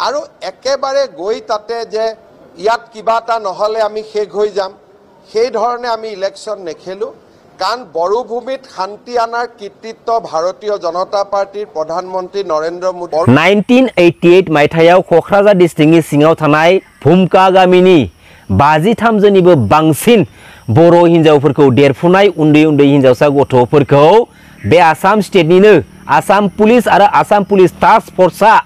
আৰু একেবাৰে গৈ তাতে যে ইয়াত কিবা এটা নহ'লে আমি শেষ হৈ যাম সেই ধৰণে আমি ইলেকশ্যন নেখেলোঁ কাৰণ বড়োভূমিত শান্তি আনাৰ কৃতিত্ব ভাৰতীয় জনতা পাৰ্টিৰ প্ৰধানমন্ত্ৰী নৰেন্দ্ৰ মোদী 1988 মাইथायाव क'क्राझार डिस्ट्रिक्टनि सिङाव थानाय भुमका गामिनि 53 जनिबो बांसिन बर' हिन्जावफोरखौ देरफुनाय उन्दै उन्दै हिन्जावसा गथ'फोरखौ बे आसाम स्टेटनिनो आसाम पुलिस आरो आसाम पुलिस टास्क फोर्सआ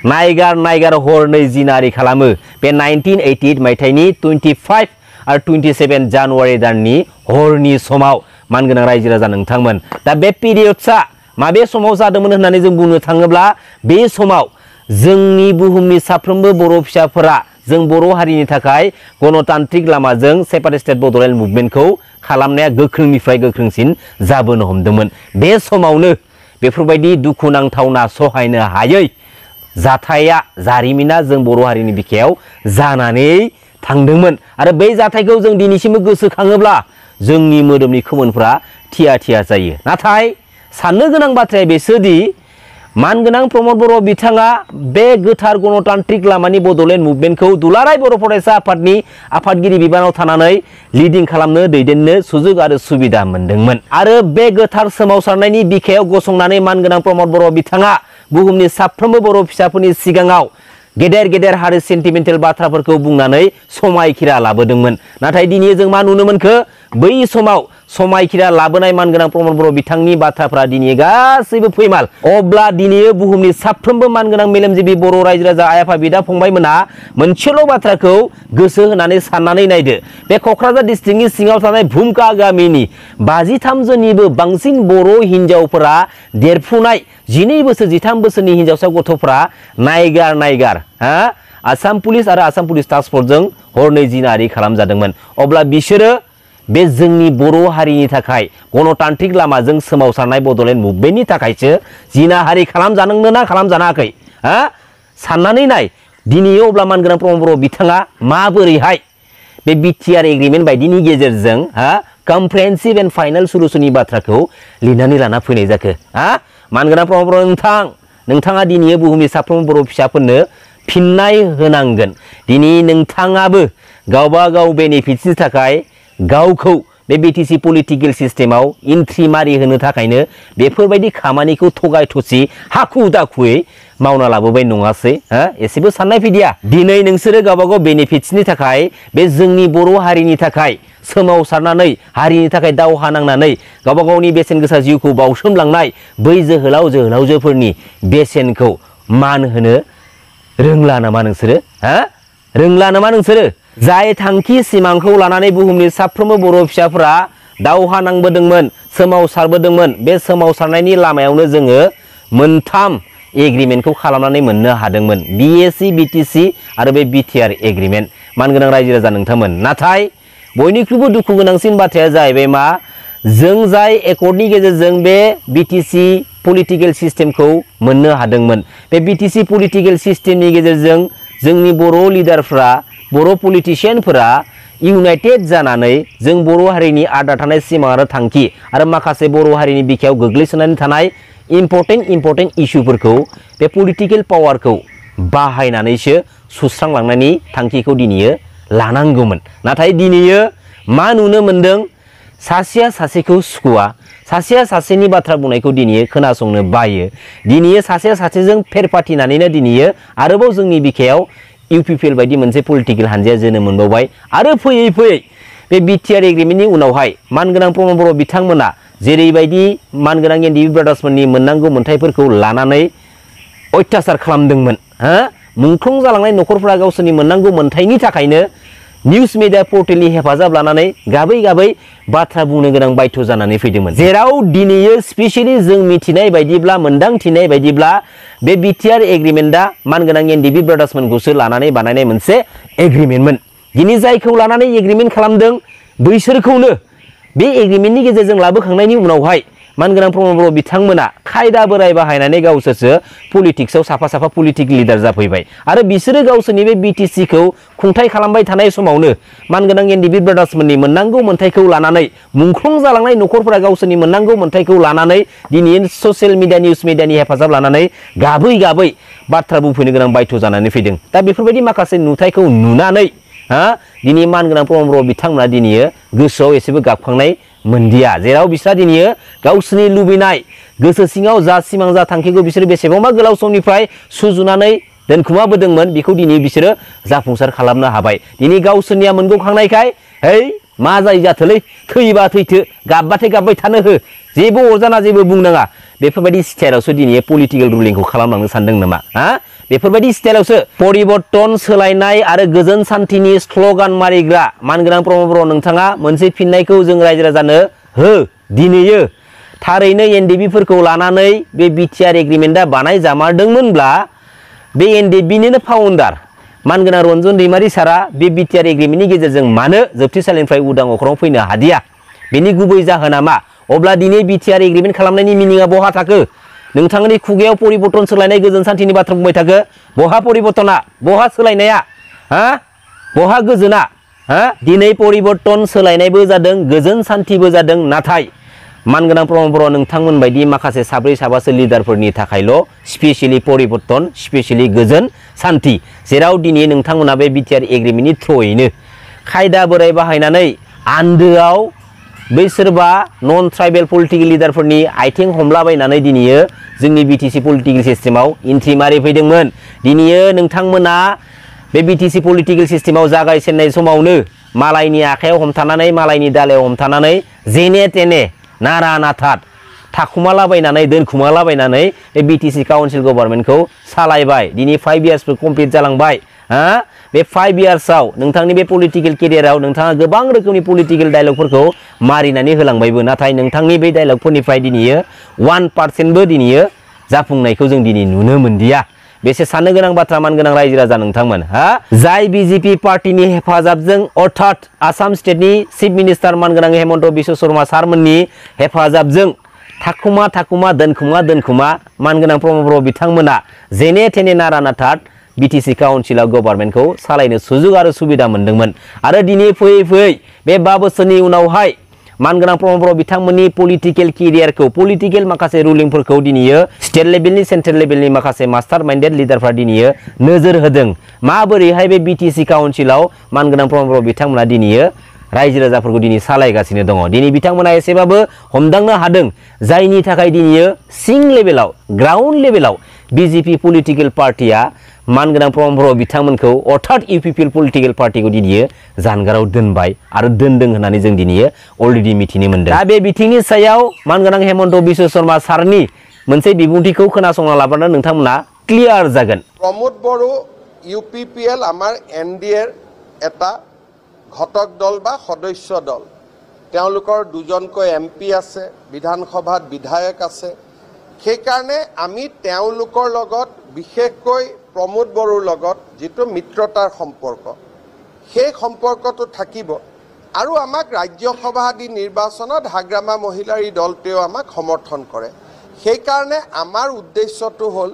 नायगार हरनै जिनारि खालामो बे 1988 मायथाइनि 25 आरो 27 जानुवारि दाननि हरनि समाव मानगोनां रायजो राजा नोंथांमोन दा बे पिरियड्सआ माबे समाव जादोंमोन होननानै जों बुंनो थाङोब्ला बे समाव जोंनि बुहुमनि साफ्रोमबो बर' फिसाफोरा जों बर' हारिनि थाखाय गणतान्त्रिक लामाजों सेपारेट स्टेट बड'लेण्ड मुभमेन्टखौ खालामनाया गोख्रोंनिफ्राय गोख्रोंसिन जाबोनो हमदोंमोन बे समावनो बेफोरबायदि दुखुनांथावना सहायनो हायै जाथाया जारिमिना जों बर' हारिनि बिखायाव जानानै थांदोंमोन आरो बै जाथायखौ जों दिनैसिमबो गोसोखाङोब्ला जोंनि मोदोमनि खोमोनफ्रा थिया थिया जायो नाथाय साननो गोनां बाथ्राया बेसोदि मानगोनां प्रमद बर' बिथाङा बे गोथार गणतान्त्रिक लामानि बड'लेण्ड मुभमेन्टखौ दुलाराय बर' फरायसा आफादनि आफादगिरि बिबानाव थानानै लिडिं खालामनो दैदेननो सुजुग आरो सुबिदा मोनदोंमोन आरो बे गोथार सोमावसारनायनि बिखायाव गसंनानै मानगोनां प्रमद बर' बिथाङा बुहुमनि साफ्रोमबो बर' फिसाफोरनि सिगाङाव गेदेर गेदेर हारि सेन्टिमेन्टेल बाथ्राफोरखौ बुंनानै समायखिरा लाबोदोंमोन नाथाय दिनै जों मा नुनो मोनखो बै समाव समायखिरा लाबोनाय मानगोनां प्रमद बर' बिथांनि बाथ्राफ्रा दिनै गासैबो फैमाल अब्ला दिनै बुहुमनि साफ्रोमबो मानगोनां मेलेमजिबि बर' रायजो राजा आइ आफा बिदा फंबायमोना मोनसेल' बाथ्राखौ गोसो होनानै साननानै नायदो बे क'क्राझार डिस्ट्रिक्टनि सिङाव थानाय भुमका गामिनि 53 जनिबो बांसिन बर' हिन्जावफोरा देरफुनाय 12 बोसोर 13 बोसोरनि हिन्जावसा गथ'फोरा नायगार आसाम पुलिस आरो आसाम पुलिस टास्क फोर्सजों हरनै जिनारि खालामजादोंमोन अब्ला बिसोरो बे जोंनि बर' हारिनि थाखाय गणतान्त्रिक लामाजों सोमावसारनाय बड'लेण्ड मुभमेन्टनि थाखायसो जिनाहारि खालामजानांगौ ना खालामजानाङाखै साननानै नाय दिनै अब्ला मानगोनां प्रमद बर' बिथाङा माबोरैहाय बे बिटिआर एग्रिमेन्ट बायदिनि गेजेरजों कमप्रिहेन्सिभ एन्ड फाइनाल सल्युशननि बाथ्राखौ लिरनानै लाना फैनाय जाखो मानगोनां प्रमद बर' नोंथाङा दिनै बुहुमनि साफ्रोमबो बर' फिसाफोरनो फिननाय होनांगोन दिनै नोंथाङाबो गावबा गाव बेनिफिट्सनि थाखाय गावखौ बे बिटिसि पलिटिकेल सिस्टेमाव एन्ट्रि मारि होनो थाखायनो बेफोरबायदि खामानिखौ थगाय थसि हाखु दाखुयै मावना लाबोबाय नङासै एसेबो साननाय फैदिया दिनै नोंसोरो गावबा गाव बेनिफिट्सनि थाखाय बे जोंनि बर' हारिनि थाखाय सोमावसारनानै हारिनि थाखाय दावहा नांनानै गावबा गावनि बेसेन गोसा जिउखौ बावसोमलांनाय बै जोहोलाव जोहोलावजोफोरनि बेसेनखौ मान होनो रोंला नामा नोंसोरो जाय थांखि सिमांखौ लानानै बुहुमनि साफ्रोमबो बर' फिसाफोरा दावहा नांबोदोंमोन सोमावसारबोदोंमोन बे सोमावसारनायनि लामायावनो जोङो मोनथाम एग्रिमेन्टखौ खालामनानै मोननो हादोंमोन बिएसि बिटिसि आरो बे बिटिआर एग्रिमेन्ट मानगोनां रायजो राजा नोंथांमोन नाथाय बयनिख्रुइबो दुखु गोनांसिन बाथ्राया जाहैबाय मा जों जाय एकर्डनि गेजेरजों बे बिटिसि पलिटिकेल सिस्टेमखौ मोननो हादोंमोन बे बिटिसि पलिटिकेल सिस्टेमनि गेजेरजों जोंनि बर' लिडारफ्रा बर' पलिटिशियानफोरा इउनाइटेड जानानै जों बर' हारिनि आद्रा थानाय सिमां आरो थांखि आरो माखासे बर' हारिनि बिखायाव गोग्लैसोनानै थानाय इम्पर्टेन्ट इस्युफोरखौ बे पलिटिकेल पावारखौ बाहायनानैसो सुस्रांलांनायनि थांखिखौ दिनै लानांगौमोन नाथाय दिनै मा नुनो मोनदों सासेया सासेखौ सुखुवा सासेया सासेनि बाथ्रा बुंनायखौ दिनै खोनासंनो बायो दिनै सासेया सासेजों फेर फाथिनानैनो दिनै आरोबाव जोंनि बिखायाव इउपिपिएल बायदि मोनसे पलिटिकेल हानजाया जोनोम मोनबावबाय आरो फैयै बे बिटिआर एग्रिमेन्टनि उनावहाय मानगोनां प्रमद बर' बिथांमोना जेरैबायदि मानगोनां एनडिएफबि ब्रादार्समोननि मोननांगौ मोनथायफोरखौ लानानै अत्याचार खालामदोंमोन मुंख्लं जालांनाय न'खरफोरा गावसोरनि मोननांगौ मोनथायनि थाखायनो निउज मिडिया पर्टेलनि हेफाजाब लानानै गाबै बाथ्रा बुंनो गोनां बाध्य जानानै फैदोंमोन जेराव दिनै स्पेशली जों मिथिनाय बायदिब्ला मोनदांथिनाय बायदिब्ला बे बिटिआर एग्रिमेन्टआ मानगोनां एनडिएफबि ब्रादार्समोनखौसो लानानै बानायनाय मोनसे एग्रिमेन्टमोन दिनै जायखौ लानानै एग्रिमेन्ट खालामदों बैसोरखौनो बे एग्रिमेन्टनि गेजेरजों लाबोखांनायनि उनावहाय मानगोनां प्रमद बर' बिथांमोना खायदा बोराय बाहायनानै गावसोरसो पलिटिक्सआव साफा पलिटिक लिडार जाफैबाय आरो बिसोरो गावसोरनि बे बिटिसि खौ खुंथाय खालामबाय थानाय समावनो मानगोनां एनडिबि ब्रादार्समोननि मोननांगौ मोनथायखौ लानानै मुंख्लं जालांनाय न'खरफोरा गावसोरनि मोननांगौ मोनथायखौ लानानै दिनै ससियेल मिडिया निउस मिडियानि हेफाजाब लानानै गाबै बाथ्रा बुंफैनो गोनां बायथ' जानानै फैदों दा बेफोरबायदि माखासे नुथायखौ नुनानै दिनै मानगोनां प्रमद बर' बिथांमोना दिनै गोसोआव एसेबो गाबखांनाय मोनदिया जेराव बिस्रा दिनै गावसोरनि लुबैनाय गोसो सिङाव जा सिमां जा थांखिखौ बिसोर बेसेबांबा गोलाव समनिफ्राय सुजुनानै दोनखुमाबोदोंमोन बेखौ दिनै बिसोरो जाफुंसार खालामनो हाबाय दिनै गावसोरनिया मोनगौखांनायखाय है मा जायो जाथोलै थैबा थैथो गाबबाथाय गाबबाय थानो हो जेबो अरजाना जेबो बुंनाङा बेफोरबायदि स्टाइलावसो दिनै पलिटिकेल रुलिंखौ खालामलांनो सानदों नामा बेफोरबायदि स्टाइलावसो परिबर्तन सोलायनाय आरो गोजोन सान्थिनि स्ल'गान मारिग्रा मानगोनां प्रमद बर' नोंथाङा मोनसे फिननायखौ जों रायजो राजानो हो दिनैयो थारैनो एनडिबिफोरखौ लानानै बे बिटिआर एग्रिमेन्टआ बानायजामारदोंमोनब्ला बे एनडिबिनिनो फाउन्डार मानगोनां रन्जन दैमारि सारा बे बिटिआर एग्रिमेन्टनि गेजेरजों मानो जोबथेसालिनिफ्राय उदां अख्राङाव फैनो हादिया बेनि गुबै जाहोना मा अब्ला दिनै बिटिआर एग्रिमेन्ट खालामनायनि मिनिङा बहा थाखो नोंथांनि खुगायाव परिबर्तन सोलायनाय गोजोन सान्थिनि बाथ्रा बुंबाय थाखो बहा परिबर्तना बहा सोलायनाया बहा गोजोना दिनै परिबर्तन सोलायनायबो जादों गोजोन सान्थिबो जादों नाथाय मानगोनां प्रमद बर' नोंथांमोन बायदि माखासे साब्रै साबासो लिडारफोरनि थाखायल' स्पेसियेलि परिबर्तन स्पेसियेलि गोजोन सान्थि जेराव दिनै नोंथांमोना बे बिटिआर एग्रिमेन्टनि थ्रुयैनो खायदा बोराय बाहायनानै आन्दोआव बै सोरबा नन ट्राइबेल पलिटिकेल लिडारफोरनि आथिं हमलाबायनानै दिनै जोंनि बिटिसि पलिटिकेल सिस्टेमाव एन्ट्रि मारिफैदोंमोन दिनै नोंथांमोना बे बिटिसि पलिटिकेल सिस्टेमाव जागायजेननाय समावनो मालायनि आखायाव हमथानानै मालायनि दालायाव हमथानानै जेने तेने नारा नाथात थाखुमालाबायनानै दोनखुमालाबायनानै बे बिटिसि काउन्सिल गभर्नमेन्टखौ सालायबाय दिनै 5 इयार्सबो कमप्लिट जालांबाय बे 5 इयार्सआव नोंथांनि बे पलिटिकेल केरियाराव नोंथाङा गोबां रोखोमनि पलिटिकेल डायलगफोरखौ मारिनानै होलांबायबो नाथाय नोंथांनि बे डायलगफोरनिफ्राय दिनै 1%बो दिनै जाफुंनायखौ जों दिनै नुनो मोनदिया बेसे साननो गोनां बाथ्रा मानगोनां रायजो राजा नोंथांमोन जाय बिजेपि पार्टीनि हेफाजाबजों अर्थात आसाम स्टेटनि चिफ मिनिस्टार मानगोनां हेमन्त बिश्व शर्मा सारमोननि हेफाजाबजों थाखुमा दोनखुमा मानगोनां प्रमद बर' बिथांमोना जेने थेने नारा नाथात बिटिसि काउन्सिलाव गभर्नमेन्टखौ सालायनो सुजुग आरो सुबिदा मोनदोंमोन आरो दिनै फैयै बे 5 बोसोरनि उनावहाय मानगोनां प्रमद बर' बिथांमोननि पलिटिकेल केरियारखौ पलिटिकेल माखासे रुलिंफोरखौ दिनै स्टेट लेभेलनि सेन्ट्रेल लेभेलनि माखासे मास्टार माइन्डेड लिडारफ्रा दिनै नोजोर होदों माबोरैहाय बे बिटिसि काउन्सिलाव मानगोनां प्रमद बर' बिथांमोना दिनै रायजो राजाफोरखौ दिनै सालायगासिनो दङ दिनै बिथांमोना एसेबाबो हमदांनो हादों जायनि थाखाय दिनै सिं लेभेलाव ग्राउन्ड लेभेलाव बिजेपि पलिटिकेल पार्टिया मानगोनां प्रमद बर' बिथांमोनखौ अर्थात इउपिपिएल पलिटिकेल पार्टिखौ दिनै जानगाराव दोनबाय आरो दोनदों होननानै जों दिनै अलरेडि मिथिनो मोनदों दा बे बिथिंनि सायाव मानगोनां हेमन्त बिश्व शर्मा सारनि मोनसे बिबुंथिखौ खोनासंना लाबानो नोंथांमोना क्लियार जागोन प्रमोद बर' ইউপিপিএল আমাৰ এনডিএৰ এটা ঘটক দল বা সদস্য দল তেওঁলোকৰ দুজনকৈ এমপি আছে বিধানসভাত বিধায়ক আছে সেইকাৰণে আমি তেওঁলোকৰ লগত বিশেষকৈ प्रमोद बड़ोर लगत जितो मित्रतार सम्पर्क সেই সম্পৰ্কটো থাকিব আৰু আমাক ৰাজ্যসভা আদি নিৰ্বাচনত হাগ্ৰামা মহিলাৰ এই দলটোৱে আমাক সমৰ্থন কৰে সেই কাৰণে আমাৰ উদ্দেশ্যটো হ'ল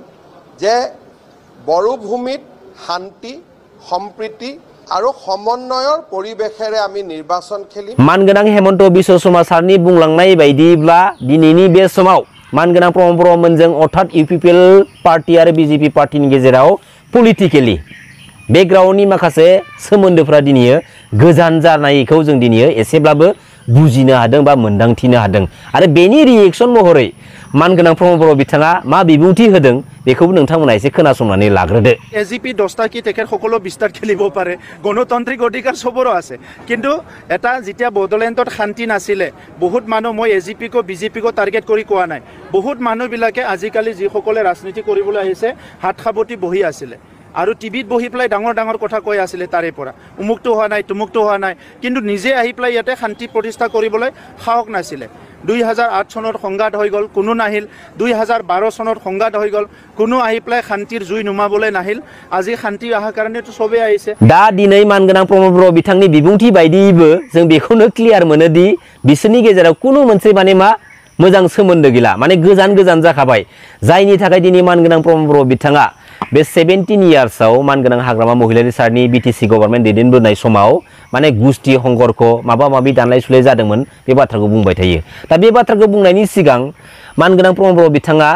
যে বড়োভূমিত শান্তি সম্প্ৰীতি আৰু সমন্বয়ৰ পৰিৱেশেৰে আমি নিৰ্বাচন খেলিম मानगोनां हेमन्त बिश्व शर्मा सारनि बुंलांनाय बायदिब्ला दिनैनि बे समाव मानगोनां प्रमोद बर' मोनजों अर्थात इउपिपिएल पार्टी आरो बिजेपि पार्टीनि गेजेराव पलिटिकेलि बेकग्राउन्डनि माखासे सोमोन्दोफ्रा दिनै गोजान जानायखौ जों दिनै एसेब्लाबो बुजिनो हादों बा मोनदांथिनो हादों आरो बेनि रिएक्सन महरै मानगोनां प्रमोद बर' बिथाङा मा बिबुंथि होदों बेखौबो नोंथांमोना एसे खोनासंनानै लाग्रोदो एजिपि 10টা কি তেখেত সকলো বিস্তাৰ খেলিব পাৰে গণতান্ত্ৰিক অধিকাৰ সবৰো আছে কিন্তু এটা যেতিয়া বড়োলেণ্ডত শান্তি নাছিলে বহুত মানুহ মই এজিপি কো বিজেপি কো টাৰ্গেট কৰি কোৱা নাই বহুত মানুহবিলাকে আজিকালি যি সকলে ৰাজনীতি কৰিবলৈ আহিছে হাত খাবতি বহি আছিল আৰু টিভিত বহি প্লাই ডাঙৰ ডাঙৰ কথা কৈ আছিল তাৰে পৰা উমুক্ত হোৱা নাই তুমুক্ত হোৱা নাই কিন্তু নিজে আহি প্লাই ইয়াতে শান্তি প্ৰতিষ্ঠা কৰিবলৈ সাহস নাছিলে 2008 চনত সংঘাত হৈ গল কোনো নাহিল 2012 চনত সংঘাত হৈ গল কোনো আহি প্লাই শান্তিৰ জুই নুমাবলৈ নাহিল আজি শান্তি আহা কাৰণে তো সবে আহিছে दा दिनै मानगोनां प्रमोद बर' बिथांनि बिबुंथि बायदियैबो जों बेखौनो क्लियार मोनो दि बिसोरनि गेजेराव कोनो मोनसे माने मा मोजां सोमोन्दो गैला माने गोजान गोजान जाखाबाय जायनि थाखाय दिनै मानगोनां प्रमद बर' बिथाङा बे 17 इयार्सआव मानगोनां हाग्रामा महिलारी सारनि बिटिसि गभर्नमेन्ट दैदेनबोनाय समाव माने गुस्टि हंगरख माबा माबि दानलाय सुलाय जादोंमोन बे बाथ्राखौ बुंबाय थायो दा बे बाथ्राखौ बुंनायनि सिगां मानगोनां प्रमद बर' बिथाङा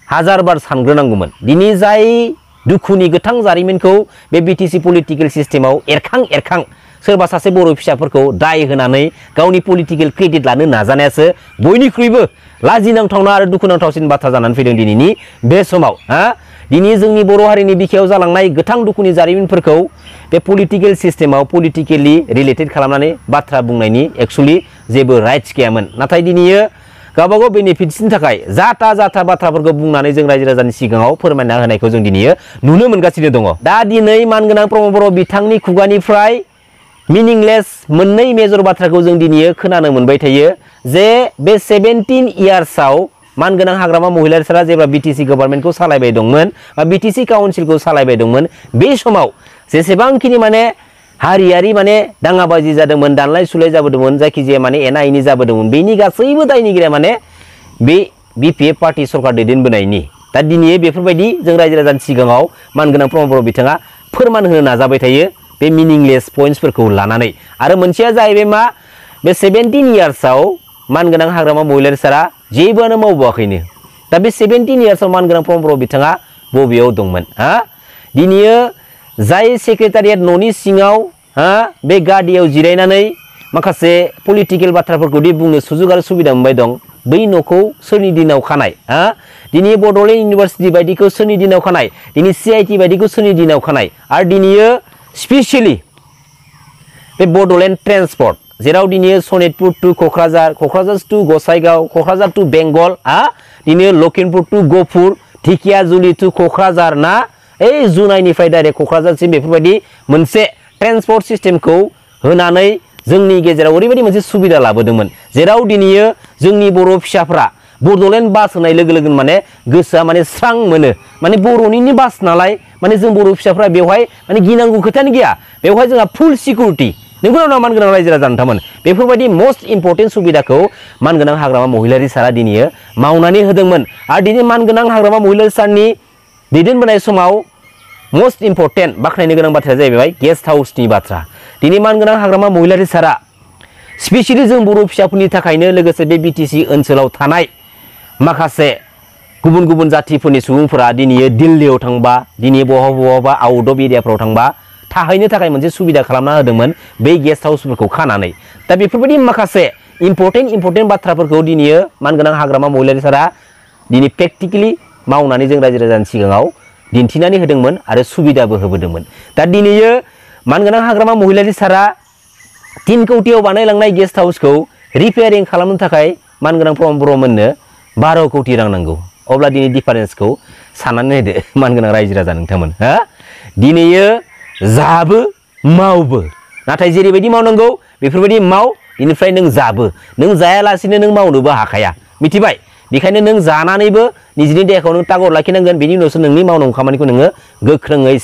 हाजार बार सानग्रोनांगौमोन दिनै जाय दुखुनि गोथां जारिमिनखौ बे बिटिसि पलिटिकेल सिस्टेमाव एरखां सोरबा सासे बर' फिसाफोरखौ दाय होनानै गावनि पलिटिकेल क्रेडिट लानो नाजानायासो बयनिख्रुइबो लाजिनांथावना आरो दुखुनांथावसिन बाथ्रा जानानै फैदों दिनैनि बे समाव दिनै जोंनि बर' हारिनि बिखायाव जालांनाय गोथां दुखुनि जारिमिनफोरखौ बे पलिटिकेल सिस्टेमाव पलिटिकेलि रिलेटेड खालामनानै बाथ्रा बुंनायनि एक्चुअलि जेबो राइट्स गैयामोन नाथाय दिनैयो गावबागाव बेनिफिट्सनि थाखाय जाथा बाथ्राफोरखौ बुंनानै जों रायजो राजानि सिगाङाव फोरमायना होनायखौ जों दिनैयो नुनो मोनगासिनो दङ दा दिनै मानगोनां प्रमद बर' बिथांनि खुगानिफ्राय मिनिंलेस मोननै मेजर बाथ्राखौ जों दिनैयो खोनानो मोनबाय थायो जे बे 17 इयार्सआव मानगोनां हाग्रामा महिलारी सारा जेब्ला बिटिसि गभर्नमेन्टखौ सालायबाय दंमोन बा बिटिसि काउन्सिलखौ सालायबाय दंमोन बे समाव जेसेबांखिनि माने हारियारि माने दाङाबाजि जादोंमोन दानलाय सुलाय जाबोदोंमोन जायखिजाया माने एना एनि जाबोदोंमोन बेनि गासैबो दायनिगिरिया माने बे बिपिएफ पार्टी सरकार दैदेनबोनायनि दा दिनै बेफोरबायदि जों रायजो राजानि सिगाङाव मानगोनां प्रमद बर' बिथाङा फोरमान होनो नाजाबाय थायो बे मिनिंलेस पइन्ट्सफोरखौ लानानै आरो मोनसेया जाहैबाय मा बे 17 इयार्सआव मानगोनां हाग्रामा महिलारी सारा जेबोआनो मावबोआखैनो दा बे 17 इयार्सआव मानगोनां प्रमद बर' बिथाङा बबेयाव दंमोन दिनैयो जाय सेक्रेटारियेट न'नि सिङाव बे गादियाव जिरायनानै माखासे पलिटिकेल बाथ्राफोरखौ दि बुंनो सुजुग आरो सुबिदा मोनबाय दं बै न'खौ सोरनि दिनाव खानाय दिनै बड'लेण्ड इउनिभार्सिटि बायदिखौ सोरनि दिनाव खानाय दिनै CIT बायदिखौ सोरनि दिनाव खानाय आरो दिनैयो स्पेसियेलि बे बड'लेण्ड ट्रेन्सपर्ट जेराव दिनै Sonitpur to Kokrajhar to Gossaigaon Kokrajhar to Bengal दिनै लखिमपुर टु गहपुर ढेकियाजुलि टु क'क्राझार ना ओइ जुनाइनिफ्राय डाइरेक्ट क'क्राझारसिम बेफोरबायदि मोनसे ट्रेन्सपर्ट सिस्टेमखौ होनानै जोंनि गेजेराव ओरैबायदि मोनसे सुबिदा लाबोदोंमोन जेराव दिनैयो जोंनि बर' फिसाफ्रा बड'लेण्ड बास होनाय लोगो लोगो माने गोसोआ माने स्रां मोनो माने बर'निनो बास नालाय माने जों बर' फिसाफ्रा बेवहाय माने गिनांगौ खोथायानो गैया बेवहाय जोंहा फुल सिकिउरिटि नोंगौ ना मानगोनां रायजो राजा नोंथांमोन बेफोरबायदि मस्ट इम्परटेन्ट सुबिदाखौ मानगोनां हाग्रामा महिलारी सारा दिनैयो मावनानै होदोंमोन आरो दिनै मानगोनां हाग्रामा महिलारी सारनि दैदेनबोनाय समाव मस्ट इम्परटेन्ट बाख्नायनो गोनां बाथ्राया जाहैबाय गेस्ट हाउसनि बाथ्रा दिनै मानगोनां हाग्रामा महिलारी सारा स्पेसियेलि जों बर' फिसाफोरनि थाखायनो लोगोसे बे बिटिसि ओनसोलाव थानाय माखासे गुबुन गुबुन जातिफोरनि सुबुंफोरा दिनै दिल्लीयाव थांबा दिनै बहाबा आउट अफ एरियाफ्राव थांबा थाहैनो थाखाय मोनसे सुबिदा खालामना होदोंमोन बै गेस्ट हाउसफोरखौ खानानै दा बेफोरबायदि माखासे इम्परटेन्ट बाथ्राफोरखौ दिनै मानगोनां हाग्रामा महिलारी सारा दिनै प्रेक्टिकेलि मावनानै जों रायजो राजानि सिगाङाव दिन्थिनानै होदोंमोन आरो सुबिदाबो होबोदोंमोन दा दिनैयो मानगोनां हाग्रामा महिलारी सारा 3 कौटियाव बानायलांनाय गेस्ट हाउसखौ रिपेयारिं खालामनो थाखाय मानगोनां प्रमद बर'मोननो 12 कौटि रां नांगौ अब्ला दिनै डिफारेन्सखौ साननानै होदो मानगोनां रायजो राजा नोंथांमोन दिनैयो जाबो मावबो नाथाय जेरैबायदि मावनांगौ बेफोरबायदि माव बेनिफ्राय नों जाबो नों जायालासिनो नों मावनोबो हाखाया मिथिबाय बेखायनो नों जानानैबो निजिनि देहाखौ नों तागद लाखिनांगोन बेनि उनावसो नोंनि मावनांगौ खामानिखौ नोङो गोख्रोङै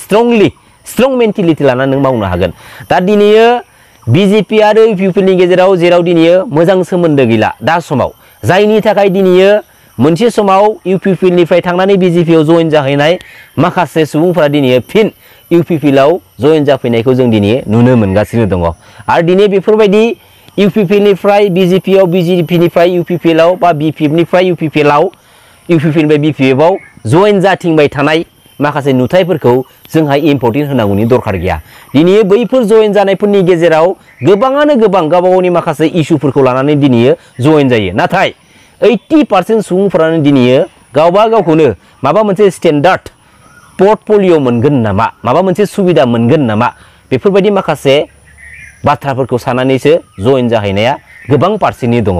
स्ट्रं मेन्टेलिटि लानानै नों मावनो हागोन दा दिनैयो बिजेपि आरो इउपिपिएलनि गेजेराव जेराव दिनैयो मोजां सोमोन्दो गैला दा समाव जायनि थाखाय दिनैयो मोनसे समाव इउपिपिएलनिफ्राय थांनानै बिजेपिआव जइन जाहैनाय माखासे सुबुंफोरा दिनै फिन इउपिपिएलआव जइन जाफैनायखौ जों दिनै नुनो मोनगासिनो दङ आरो दिनै बेफोरबायदि इउपिपिएलनिफ्राय बिजेपिआव बिजेपिनिफ्राय इउपिपिएलआव बा बिपिएफनिफ्राय इउपिपिएलआव इउपिपिएलनिफ्राय बिपिएफआव जइन जाथिंबाय थानाय माखासे नुथायफोरखौ जोंहा इम्परटेन्ट होनांगौनि दरखार गैया दिनै बैफोर जइन जानायफोरनि गेजेराव गोबाङानो गोबां गावबा गावनि माखासे इस्युफोरखौ लानानै दिनै जइन जायो नाथाय 80% सुबुंफोरानो दिनै गावबा गावखौनो माबा मोनसे स्टेन्डार्ड पर्टफलिय' मोनगोन नामा माबा मोनसे सुबिदा मोनगोन नामा बेफोरबायदि माखासे बाथ्राफोरखौ साननानैसो जइन जाहैनाया गोबां पार्सेन्टनि दङ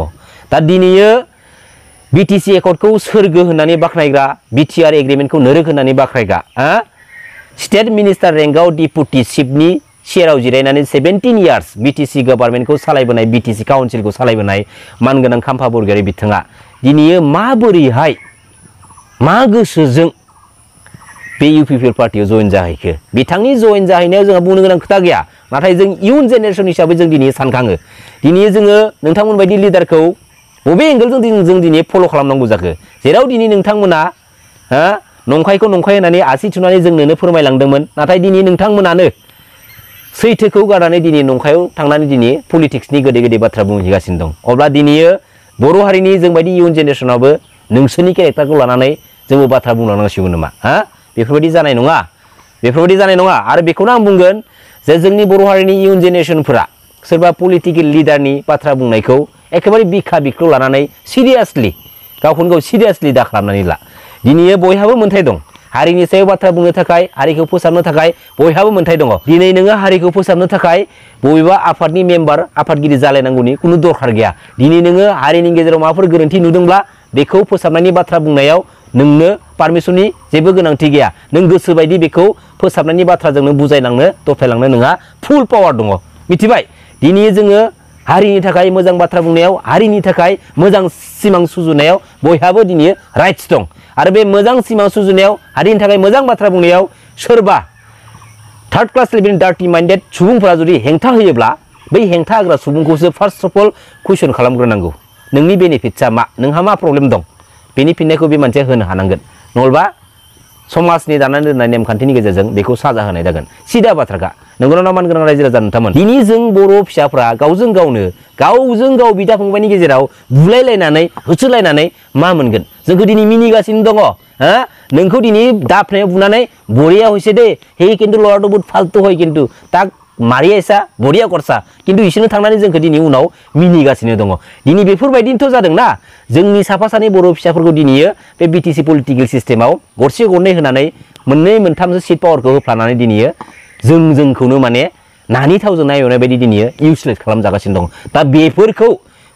दा दिनैयो बिटिसि एकर्डखौ सोरगो होननानै बाख्नायग्रा बिटिआर एग्रिमेन्टखौ नोरोग होननानै बाख्नायग्रा स्टेट मिनिस्टार रेंकआव डिपुटि चिफनि चेयाराव जिरायनानै 17 इयार्स बिटिसि गभर्नमेन्टखौ सालायबोनाय बिटिसि काउन्सिलखौ सालायबोनाय मानगोनां खाम्फा बरगयारि बिथाङा दिनैयो माबोरैहाय मा गोसोजों बे इउपिपिएल पार्टियाव जइन जाहैखो बिथांनि जइन जाहैनायाव जोंहा बुंनो गोनां खोथा गैया नाथाय जों इयुन जेनेरेसन हिसाबै जों दिनै सानखाङो दिनै जोङो नोंथांमोन बायदि लिडारखौ बबे एंगेलजों जों दिनै फल' खालामनांगौ जाखो जेराव दिनै नोंथांमोना नंखायखौ नंखाय होननानै आसि थुनानै जोंनोनो फोरमायलांदोंमोन नाथाय दिनै नोंथांमोनानो सैथोखौ गारनानै दिनै नंखायाव थांनानै दिनै पलिटिक्सनि गोदै गोदै बाथ्रा बुंहैगासिनो दं अब्ला दिनै बर' हारिनि जोंबायदि इयुन जेनेरेसनाबो नोंसोरनि केरेक्टारखौ लानानै जोंबो बाथ्रा बुंलांनांसिगौ नामा बेफोरबायदि जानाय नङा आरो बेखौनो आं बुंगोन जे जोंनि बर' हारिनि इयुन जेनेरेसनफोरा सोरबा पलिटिकेल लिडारनि बाथ्रा बुंनायखौ एखेबारे बिखा बिख्लो लानानै सिरियासलि गावखौनो गाव सिरियासलि दा खालामनानै ला दिनै बयहाबो मोन्थाय दं हारिनि सायाव बाथ्रा बुंनो थाखाय हारिखौ फोसाबनो थाखाय बयहाबो मोन्थाय दङ दिनै नोङो हारिखौ फोसाबनो थाखाय बबेबा आफादनि मेम्बार आफादगिरि जालायनांगौनि खुनु दरखार गैया दिनै नोङो हारिनि गेजेराव माबाफोर गोरोन्थि नुदोंब्ला बेखौ फोसाबनायनि बाथ्रा बुंनायाव नोंनो पारमिसननि जेबो गोनांथि गैया नों गोसो बायदि बेखौ फोसाबनायनि बाथ्राजोंनो बुजायलांनो दबथायलांनो नोंहा फुल पावार दङ मिथिबाय दिनै जोङो हारिनि थाखाय मोजां बाथ्रा बुंनायाव हारिनि थाखाय मोजां सिमां सुजुनायाव बयहाबो दिनै राइट्स दं आरो बे मोजां सिमां सुजुनायाव हारिनि थाखाय मोजां बाथ्रा बुंनायाव सोरबा थार्ड क्लास लेभेलनि डार्टि माइन्डेड सुबुंफोरा जुदि हेंथा होयोब्ला बै हेंथा होग्रा सुबुंखौसो फार्स्ट अफ अल कुइसन खालामग्रोनांगौ नोंनि बेनिफिट्सआ मा नोंहा मा प्रब्लेम दं बेनि फिननायखौ बे मानसिया होनो हानांगोन नङाबा समाजनि दानानै दोननाय नेमखान्थिनि गेजेरजों बेखौ साजा होनाय जागोन सिदा बाथ्राखा नंगौना मानगोनां रायजो राजा नोंथांमोन दिनै जों बर' फिसाफ्रा गावजों गाव बिदा फंबायनि गेजेराव बुलायलायनानै होसोलायनानै मा मोनगोन जोंखौ दिनै मिनिगासिनो दङ नोंखौ दिनै दाफनायाव बुनानै बरिया हइसे दे हे किन्तु लराটো बहुत फाल्तु हय किन्तु ताक मारिया एसा बरिया करसा किन्तु इसोरनो थांनानै जोंखौ दिनै उनाव मिनिगासिनो दङ दिनै बेफोरबायदिनोथ' जादोंना जोंनि साफा सानै बर' फिसाफोरखौ दिनै बे बिटिसि पलिटिकेल सिस्टेमाव गरसे गरनै होनानै मोननै मोनथामसो सिट पावारखौ होफ्लानानै दिनै जोंखौनो माने नानि थावजों नायहरनाय बायदि दिनै इउसलेस खालामजागासिनो दं दा बेफोरखौ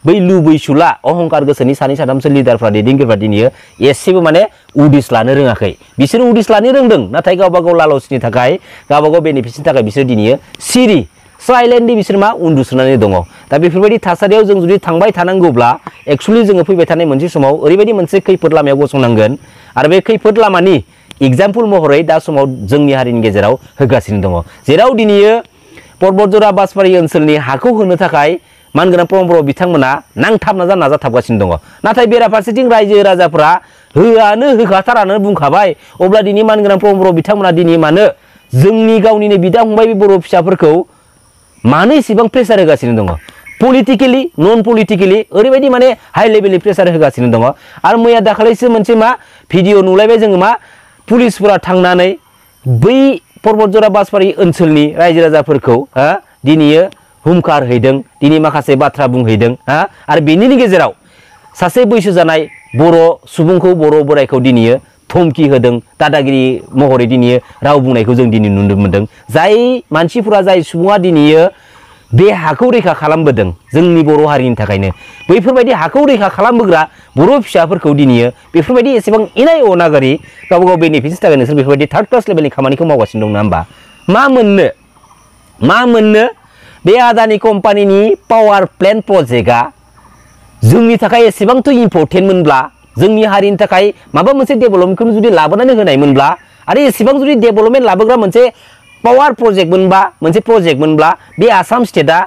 बै लुबैसुला अहंकार गोसोनि सानै साथामसो लिडारफ्रा दैदेनगिरिफ्रा दिनै एसेबो माने उदिस लानो रोङाखै बिसोर उदिस लानो रोंदों नाथाय गावबा गाव लालसनि थाखाय गावबा गाव बेनिफिट्सनि थाखाय बिसोर दिनै सिरि साइलेन्टलि बिसोर मा उन्दुसोनानै दङ दा बेफोरबायदि थासारियाव जों जुदि थांबाय थानांगौब्ला एक्चुअलि जोङो फैबाय थानाय मोनसे समाव ओरैबायदि मोनसे खैफोद लामायाव गसंनांगोन आरो बे खैफोद लामानि एग्जाम्पल महरै दा समाव जोंनि हारिनि गेजेराव होगासिनो दङ जेराव दिनै पर्बतजरा बासबारि ओनसोलनि हाखौ होनो थाखाय मानगोनां प्रमद बर' बिथांमोना नांथाब नाजाथाबगासिनो दङ नाथाय बेराफारसेथिं रायजो राजाफ्रा होआनो होखाथारानो बुंखाबाय अब्ला दिनै मानगोनां प्रमद बर' बिथांमोना दिनै मानो जोंनि गावनिनो बिदा फंबाय बर' फिसाफोरखौ मानो एसेबां प्रेसार होगासिनो दङ पलिटिकेलि नन पलिटिकेलि ओरैबायदि माने हाइ लेभेलनि प्रेसार होगासिनो दङ आरो मैया दाखालैसो मोनसे मा भिडिअ नुलायबाय जोङो मा पुलिसफोरा थांनानै बै पर्बतजरा बासबारि ओनसोलनि रायजो राजाफोरखौ दिनै हुमखार हैदों दिनै माखासे बाथ्रा बुंहैदों आरो बेनिनि गेजेराव सासे बैसो जानाय बर' सुबुंखौ बर' बोरायखौ दिनै धमकी होदों दादागिरि महरै दिनै राव बुंनायखौ जों दिनै नुनो मोनदों जाय मानसिफोरा जाय सुबुङा दिनै बे हाखौ रैखा खालामबोदों जोंनि बर' हारिनि थाखायनो बैफोरबायदि हाखौ रैखा खालामबोग्रा बर' फिसाफोरखौ दिनै बेफोरबायदि एसेबां इनाय अनागारि गावबा गाव बेनिफिट्सनि थाखाय नोंसोर बेफोरबायदि थार्ड क्लास लेभेलनि खामानिखौ मावगासिनो दं ना होमबा मा मोननो बे आदानि कम्पानिनि पावार प्लेन्ट प्रजेक्टआ जोंनि थाखाय एसेबांथ' इम्पर्टेन्टमोनब्ला जोंनि हारिनि थाखाय माबा मोनसे डेभेलपमेन्टखौ जुदि लाबोनानै होनायमोनब्ला आरो एसेबां जुदि डेभेलपमेन्ट लाबोग्रा मोनसे पावार प्रजेक्ट मोनब्ला बे आसाम स्टेटआ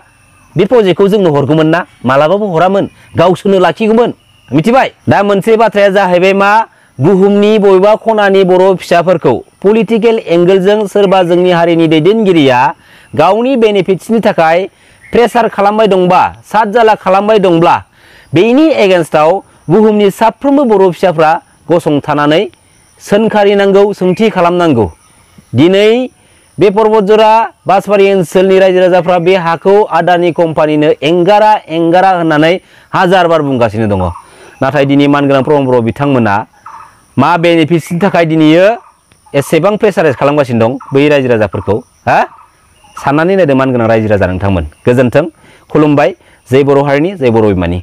बे प्रजेक्टखौ जोंनो हरगौमोन ना मालाबाबो हरामोन गावसोरनो लाखिगौमोन मिथिबाय दा मोनसे बाथ्राया जाहैबाय मा बुहुमनि बबेबा खनानि बर' फिसाफोरखौ पलिटिकेल एंगेलजों सोरबा जोंनि हारिनि दैदेनगिरिया गावनि बेनिफिट्सनि थाखाय प्रेसार खालामबाय दंबा सात जाला खालामबाय दंब्ला बेनि एगेन्स्टआव बुहुमनि साफ्रोमबो बर' फिसाफ्रा गसंथानानै सोंखारिनांगौ सोंथि खालामनांगौ दिनै बे पर्बतजरा बासबारि ओनसोलनि रायजो राजाफ्रा बे हाखौ आदानि कम्पानिनो एंगारा होननानै हाजार बार बुंगासिनो दङ नाथाय दिनै मानगोनां प्रमद बर' बिथांमोना मा बेनिफिट्सनि थाखाय दिनै एसेबां प्रेसाराइज खालामगासिनो दं बै रायजो राजाफोरखौ साननानै नायदो मानगोनां रायजो राजा नोंथांमोन गोजोन्थों खुलुमबाय जय बर' हारिनि जय बर' बिमानि